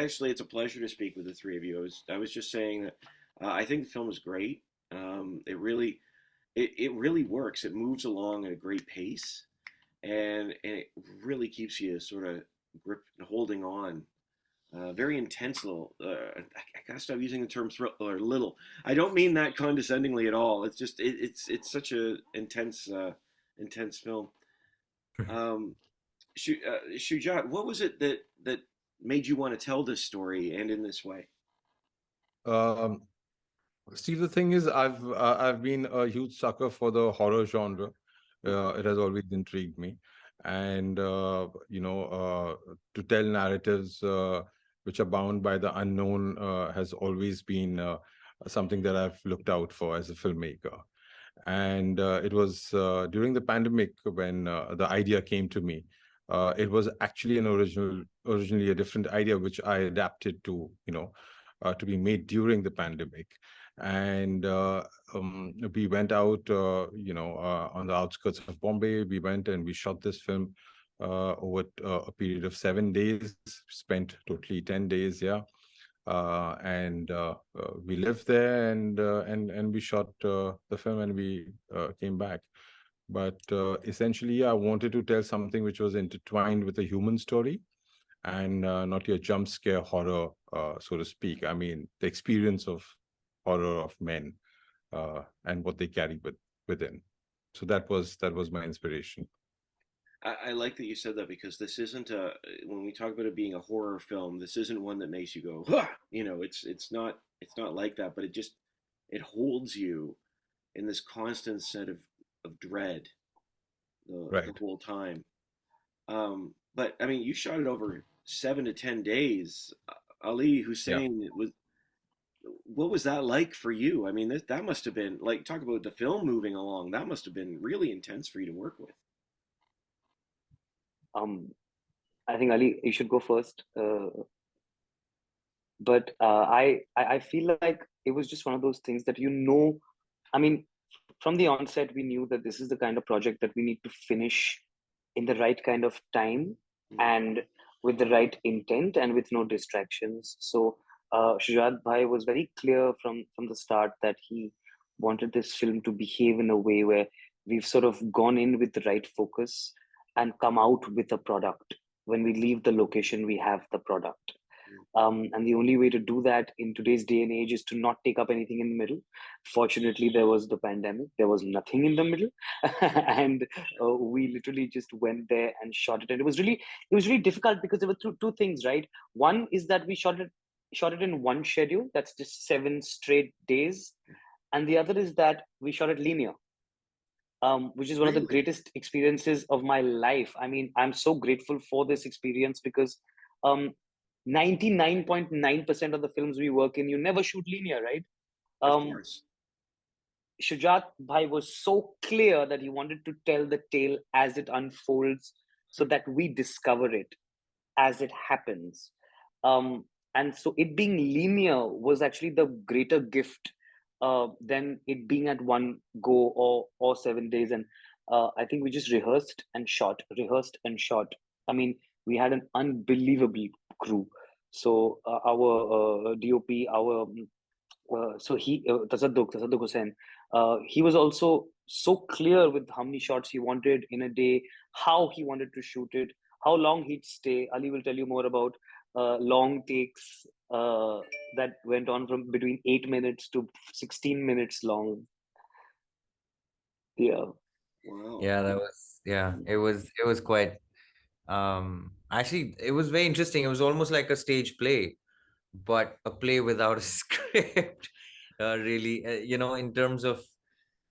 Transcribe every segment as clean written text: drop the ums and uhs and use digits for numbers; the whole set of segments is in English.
actually, it's a pleasure to speak with the three of you. I was just saying that I think the film is great. It really works. It moves along at a great pace, and it really keeps you sort of grip holding on. Very intense little. I gotta stop using the term thriller. Little. I don't mean that condescendingly at all. It's just it's such a intense film. Um, Shujat, what was it that made you want to tell this story and in this way? Um, Steve, the thing is, I've been a huge sucker for the horror genre. It has always intrigued me, and to tell narratives which are bound by the unknown has always been something that I've looked out for as a filmmaker. And it was during the pandemic when the idea came to me. It was actually originally a different idea which I adapted to, to be made during the pandemic. And we went out, on the outskirts of Bombay. We went and we shot this film over a period of 7 days. Spent totally 10 days, yeah. And we lived there, and we shot the film, and we came back. But essentially, I wanted to tell something which was intertwined with a human story, and not your jump scare horror, so to speak. I mean, the experience of horror of men and what they carry within. So that was my inspiration. I like that you said that because this isn't a when we talk about it being a horror film, this isn't one that makes you go, huh! It's not like that, but it holds you in this constant set of dread the Right. whole time. But I mean, you shot it over 7 to 10 days. Ali Yeah. Hussein was what was that like for you? I mean, that must have been like talk about the film moving along. That must have been really intense for you to work with. Um, I think Ali, you should go first. But I feel like it was just one of those things that I mean, from the onset, we knew that this is the kind of project that we need to finish in the right kind of time Mm. and with the right intent and with no distractions. So Shujat Bhai was very clear from the start that he wanted this film to behave in a way where we've sort of gone in with the right focus and come out with a product. When we leave the location, we have the product. Mm. And the only way to do that in today's day and age is to not take up anything in the middle. Fortunately, there was the pandemic. There was nothing in the middle, and we literally just went there and shot it. And it was really difficult because there were two things, right? One is that we shot it in one schedule. That's just 7 straight days, and the other is that we shot it linear, which is one of the Really? greatest experiences of my life. I mean, I'm so grateful for this experience because um, 99.9% of the films we work in, you never shoot linear, right? Of Um, course. Shujat Bhai was so clear that he wanted to tell the tale as it unfolds so that we discover it as it happens. Um, and so it being linear was actually the greater gift than it being at one go or 7 days. And I think we just rehearsed and shot. I mean, we had an unbelievable crew. So our DOP, our so he Tasadduk Hussain, he was also so clear with how many shots he wanted in a day, how he wanted to shoot it, how long he'd stay. Ali will tell you more about long takes that went on from between 8 minutes to 16 minutes long. Yeah. Wow. Yeah, that was yeah, it was quite actually it was very interesting. It was almost like a stage play, but a play without a script. Really, in terms of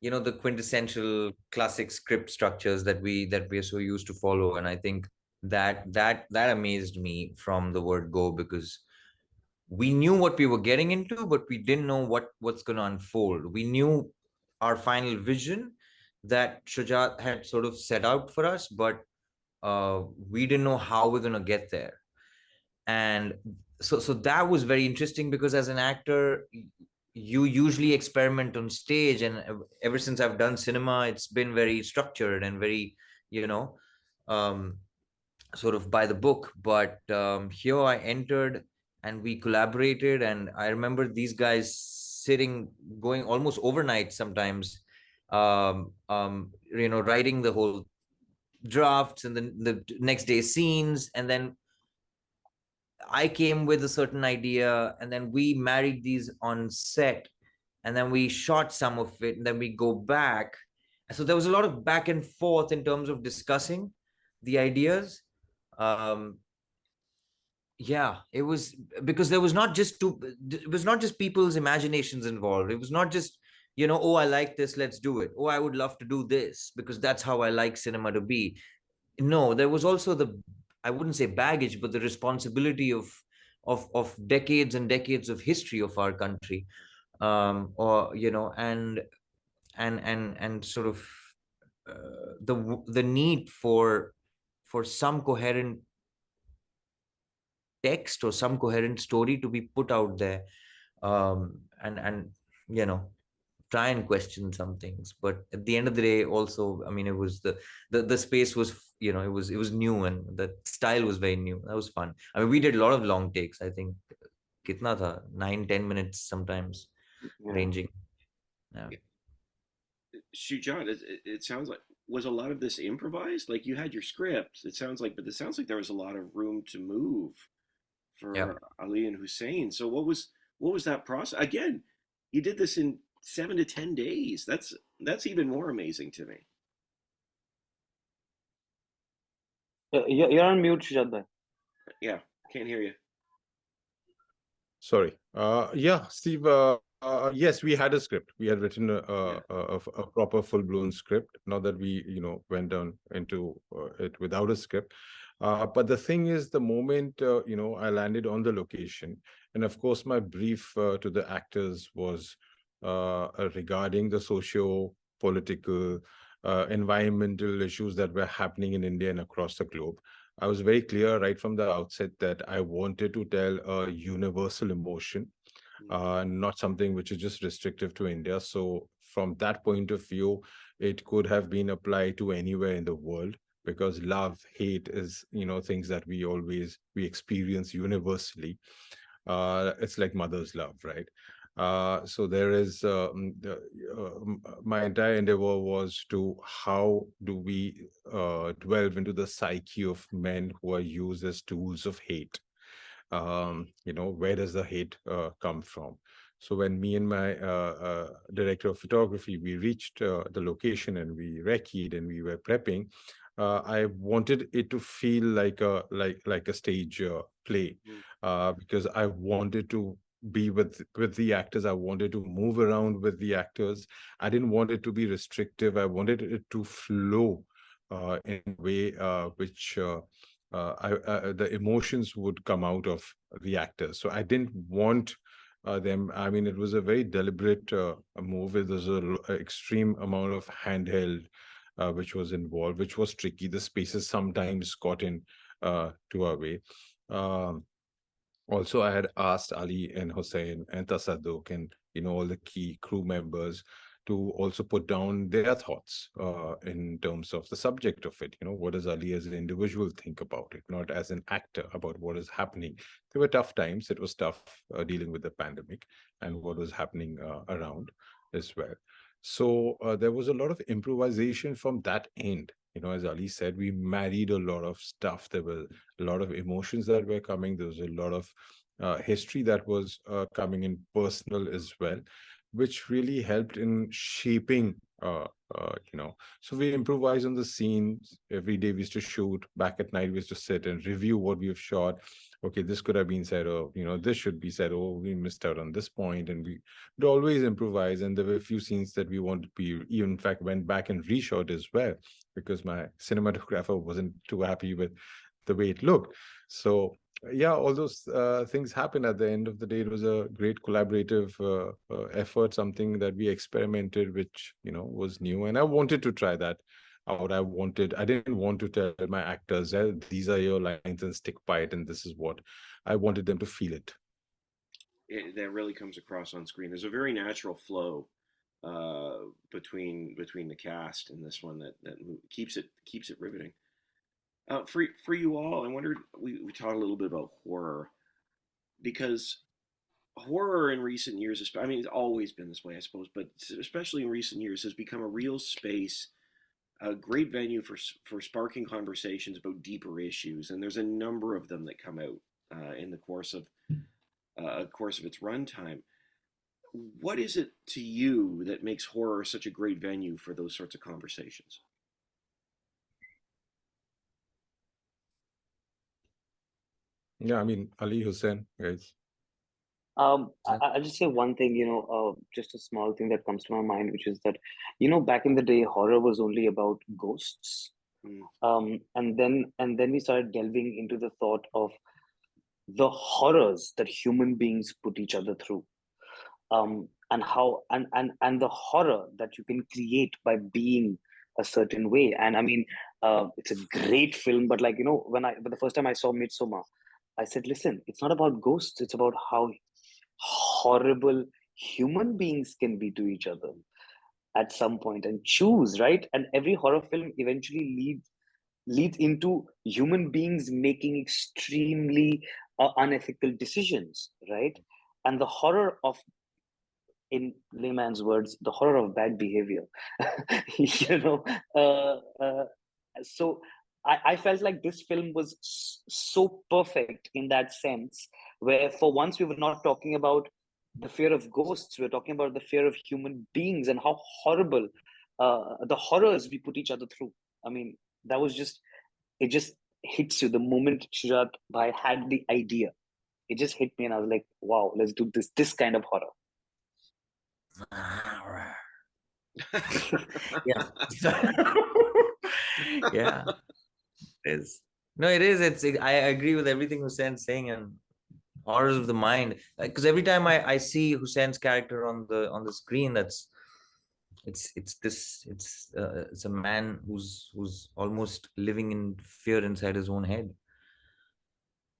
the quintessential classic script structures that we are so used to follow. And I think that amazed me from the word go, because we knew what we were getting into, but we didn't know what's going to unfold. We knew our final vision that Shujat had sort of set out for us, but we didn't know how we're going to get there. And so that was very interesting, because as an actor, you usually experiment on stage, and ever since I've done cinema, it's been very structured and very, you know um, sort of by the book. But here I entered and we collaborated. And I remember these guys sitting, going almost overnight sometimes, writing the whole drafts and then the next day scenes. And then I came with a certain idea, and then we married these on set, and then we shot some of it, and then we go back. So there was a lot of back and forth in terms of discussing the ideas. Um, yeah, it was, because there was not just it was not just people's imaginations involved. It was not just, oh, I like this, let's do it. Oh, I would love to do this because that's how I like cinema to be. No, there was also I wouldn't say baggage, but the responsibility of decades and decades of history of our country, or and sort of the need for some coherent text or some coherent story to be put out there, and you know try and question some things. But at the end of the day, also, I mean, it was the space was, it was new, and the style was very new. That was fun. I mean, we did a lot of long takes. I think kitna tha 9-10 minutes sometimes, Yeah. ranging. Yeah. Shujat, it sounds like, was a lot of this improvised? Like you had your scripts, it sounds like, but it sounds like there was a lot of room to move for Yeah. Ali and Hussein. So what was that process? Again, you did this in 7 to 10 days. That's even more amazing to me. You're on mute, Shujaat bhai. Yeah, can't hear you. Sorry. Yeah, Steve. Yes, we had a script. We had written a proper full-blown script. Not that we, went down into it without a script. But the thing is, the moment I landed on the location, and of course, my brief to the actors was regarding the socio-political, environmental issues that were happening in India and across the globe. I was very clear right from the outset that I wanted to tell a universal emotion, not something which is just restrictive to India. So from that point of view, it could have been applied to anywhere in the world, because love, hate is, things that we experience universally. It's like mother's love, right? So there is my entire endeavor was to how do we delve into the psyche of men who are used as tools of hate. Where does the hate come from? So when me and my director of photography, we reached the location and we recceed and we were prepping, I wanted it to feel like a stage play, because I wanted to be with the actors. I wanted to move around with the actors. I didn't want it to be restrictive. I wanted it to flow in a way which the emotions would come out of the actors. So I didn't want them. I mean, it was a very deliberate move. There's an extreme amount of handheld which was involved, which was tricky. The spaces sometimes got in to our way. Um, Also, I had asked Ali and Hussein and Tasadduq and all the key crew members to also put down their thoughts in terms of the subject of it. What does Ali as an individual think about it, not as an actor, about what is happening. There were tough times. It was tough dealing with the pandemic and what was happening around as well. So there was a lot of improvisation from that end. As Ali said, we married a lot of stuff. There were a lot of emotions that were coming. There was a lot of history that was coming in, personal as well, which really helped in shaping. So we improvise on the scenes. Every day we used to shoot. Back at night, we used to sit and review what we have shot. Okay, this could have been said, or this should be said. Oh, we missed out on this point, and we would always improvise. And there were a few scenes that we wanted to be, even in fact, went back and reshot as well, because my cinematographer wasn't too happy with the way it looked. So yeah, all those things happen. At the end of the day, it was a great collaborative effort, something that we experimented, which was new, and I wanted to try that out. I didn't want to tell my actors, these are your lines and stick by it, and this is what I wanted them to feel it. That really comes across on screen. There's a very natural flow between the cast in this one that keeps it riveting. For you all, I wondered, we talked a little bit about horror. because horror in recent years, I mean, it's always been this way, I suppose, but especially in recent years, has become a real space, a great venue for sparking conversations about deeper issues, and there's a number of them that come out in the course of its runtime. What is it to you that makes horror such a great venue for those sorts of conversations? Yeah, I mean, Ali, Hussein, guys. I'll just say one thing, just a small thing that comes to my mind, which is that, back in the day, horror was only about ghosts. And then we started delving into the thought of the horrors that human beings put each other through. And how and the horror that you can create by being a certain way. And I mean, it's a great film, but like, when the first time I saw Midsommar, I said, listen, it's not about ghosts, it's about how horrible human beings can be to each other at some point and choose, right? And every horror film eventually leads into human beings making extremely unethical decisions, right? And the horror of, in layman's words, the horror of bad behavior. you know so I felt like this film was so perfect in that sense, where for once we were not talking about the fear of ghosts, we we're talking about the fear of human beings and how horrible the horrors we put each other through. I mean, that was just, it just hits you the moment Shujaat Bhai had the idea. It just hit me, and I was like, wow, let's do this kind of horror. Yeah. Yeah. It is. No, it is. I agree with everything Hussein's saying, and horrors of the mind. Because every time I see Hussein's character on the screen, it's a man who's almost living in fear inside his own head.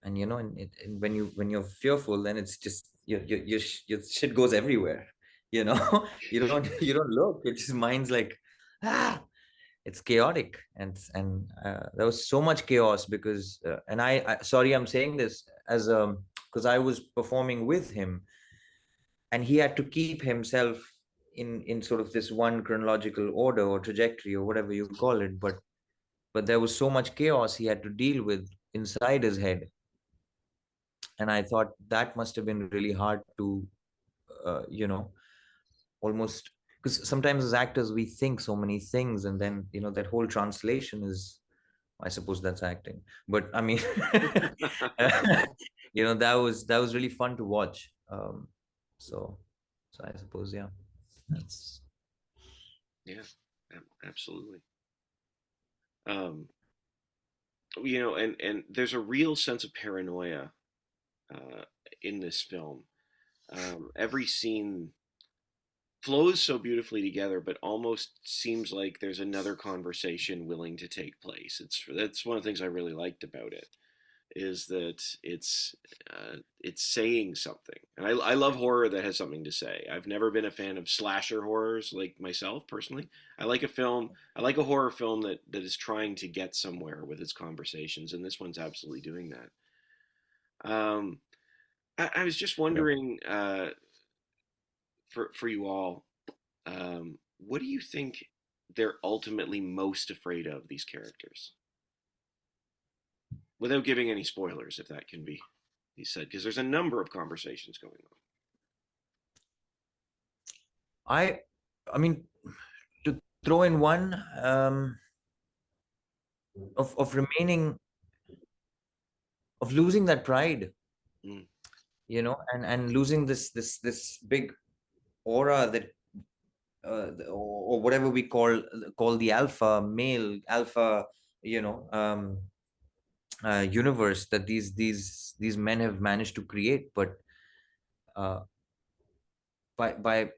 And and when you're fearful, then it's just your shit goes everywhere. You don't look. It's just mind's like, it's chaotic. And there was so much chaos because and I sorry, I'm saying this as because I was performing with him, and he had to keep himself in sort of this one chronological order or trajectory or whatever you call it, but there was so much chaos he had to deal with inside his head. And I thought that must have been really hard to almost, because sometimes as actors we think so many things, and then that whole translation is, I suppose that's acting, but I mean that was really fun to watch. So I suppose, yeah, that's Yeah, absolutely. And there's a real sense of paranoia in this film. Every scene flows so beautifully together, but almost seems like there's another conversation willing to take place. That's one of the things I really liked about it, is that it's saying something. And I love horror that has something to say. I've never been a fan of slasher horrors like myself personally. I like a horror film that is trying to get somewhere with its conversations, and this one's absolutely doing that. I was just wondering, for you all, what do you think they're ultimately most afraid of, these characters? Without giving any spoilers, if that can be said, because there's a number of conversations going on. I mean, to throw in one, of remaining, of losing that pride, and losing this big aura that or whatever we call the alpha male, alpha, universe that these men have managed to create. But by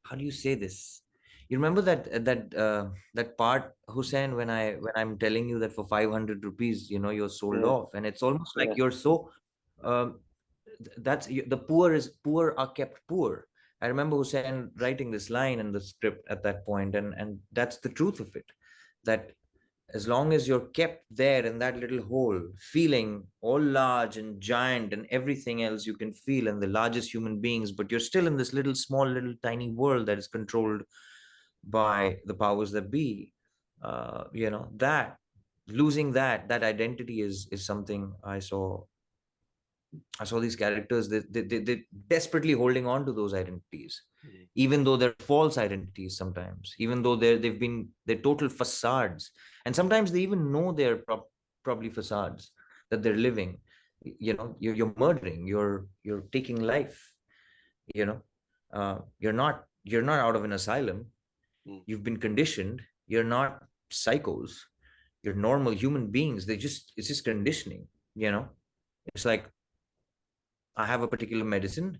how do you say this? You remember that part, Hussein, when I'm telling you that for 500 rupees, you're sold off, and it's almost like you're so that's the poor are kept poor. I remember Hussein writing this line in the script at that point, and that's the truth of it, that as long as you're kept there in that little hole, feeling all large and giant and everything else you can feel, and the largest human beings, but you're still in this little small, little tiny world that is controlled by the powers that be. That losing that identity is something I saw these characters, they desperately holding on to those identities, even though they're false identities sometimes, even though they're total facades. And sometimes they even know they're probably facades that they're living. You're murdering, you're taking life, you know. You're not out of an asylum. You've been conditioned. You're not psychos. You're normal human beings. It's just conditioning, you know. It's like, I have a particular medicine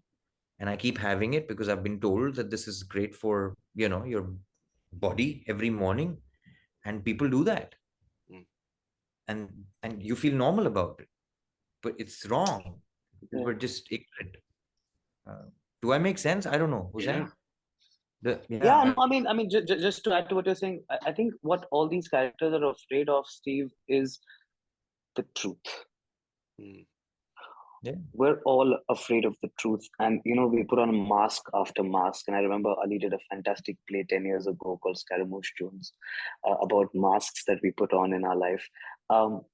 and I keep having it because I've been told that this is great for, your body every morning. And people do that. And you feel normal about it. But it's wrong. Yeah. We're just ignorant. Do I make sense? I don't know. Hussain? Yeah, no, I mean, just to add to what you're saying, I think what all these characters are afraid of, Steve, is the truth. Yeah. We're all afraid of the truth, and we put on mask after mask. And I remember Ali did a fantastic play 10 years ago called Scaramouche Jones about masks that we put on in our life.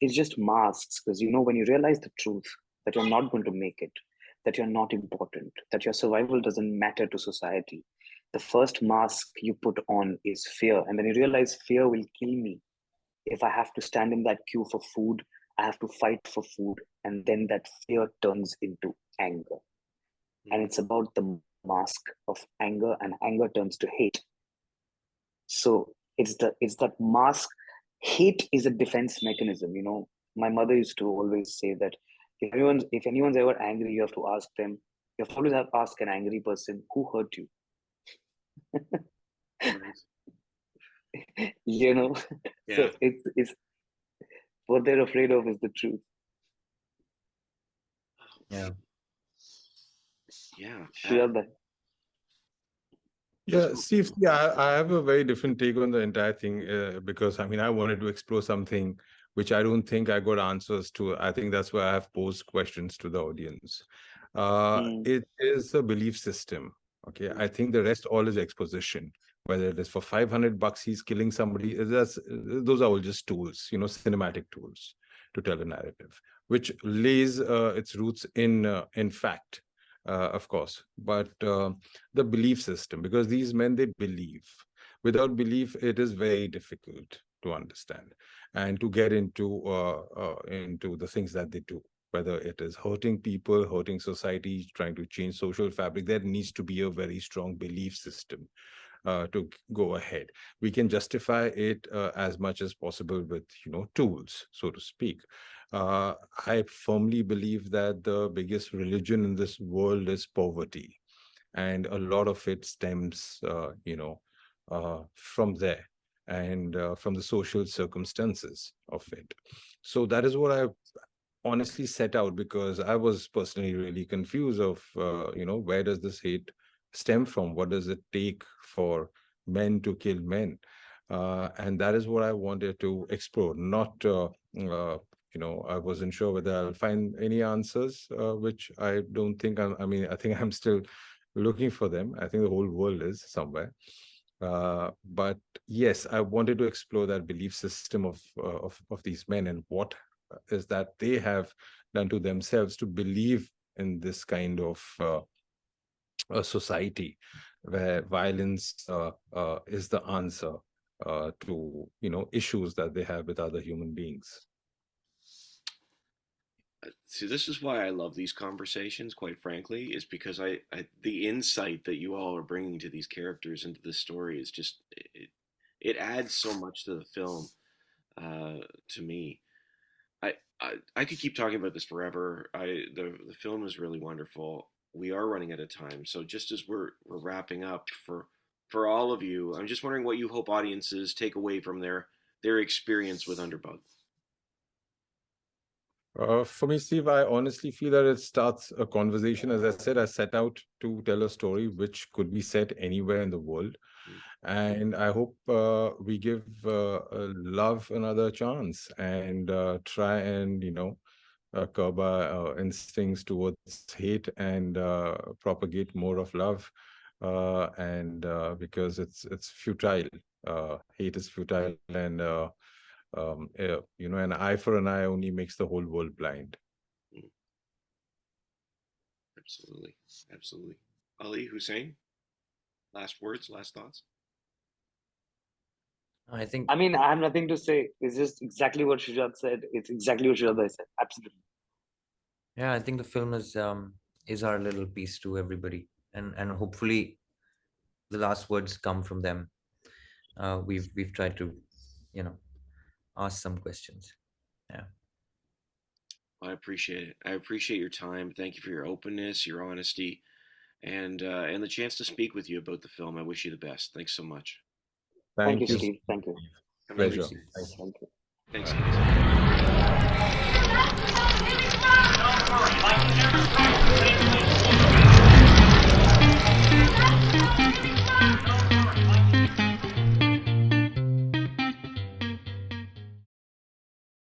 It's just masks, because when you realize the truth, that you're not going to make it, that you're not important, that your survival doesn't matter to society, the first mask you put on is fear. And then you realize fear will kill me. If I have to stand in that queue for food, I have to fight for food. And then that fear turns into anger. And it's about the mask of anger, and anger turns to hate. So it's that mask. Hate is a defense mechanism. My mother used to always say that if anyone's ever angry, you have to ask them, you have to always ask an angry person, who hurt you? Yeah. So it's what they're afraid of is the truth. Yeah. Yeah, Steve, I have a very different take on the entire thing because I wanted to explore something which I don't think I got answers to. I think that's why I have posed questions to the audience. It is a belief system. Okay, I think the rest all is exposition. Whether it is for $500 he's killing somebody, those are all just tools, cinematic tools to tell a narrative, which lays its roots in fact. Of course, but the belief system, because these men, they believe. Without belief, it is very difficult to understand and to get into the things that they do. Whether it is hurting people, hurting society, trying to change social fabric, there needs to be a very strong belief system to go ahead. We can justify it as much as possible with tools, so to speak. I firmly believe that the biggest religion in this world is poverty, and a lot of it stems from there, and from the social circumstances of it. So that is what I honestly set out, because I was personally really confused of where does this hate stem from? What does it take for men to kill men? And that is what I wanted to explore. Not I wasn't sure whether I'll find any answers, which I don't think I think I'm still looking for them. I think the whole world is somewhere. But yes, I wanted to explore that belief system of these men, and what is that they have done to themselves to believe in this kind of a society where violence is the answer to issues that they have with other human beings. See, this is why I love these conversations, quite frankly, is because the insight that you all are bringing to these characters and to this story is just, it adds so much to the film, to me. I could keep talking about this forever. The film is really wonderful. We are running out of time, so just as we're wrapping up, for all of you, I'm just wondering what you hope audiences take away from their experience with Underbug. For me, Steve, I honestly feel that it starts a conversation. As I said, I set out to tell a story which could be set anywhere in the world. And I hope we give love another chance and try and, curb our instincts towards hate and propagate more of love. And because it's futile, hate is futile, and an eye for an eye only makes the whole world blind. Absolutely, absolutely. Ali, Hussain, last words, last thoughts. I think. I mean, I have nothing to say. It's just exactly what Shujaat said. It's exactly what Shujaat said. Absolutely. Yeah, I think the film is our little piece to everybody, and hopefully, the last words come from them. We've tried to, ask some questions. Yeah. I appreciate it. I appreciate your time. Thank you for your openness, your honesty, and the chance to speak with you about the film. I wish you the best. Thanks so much. Thank you, Thank you. Steve. Thank you. Have a good Pleasure. evening. Thank you. Thanks.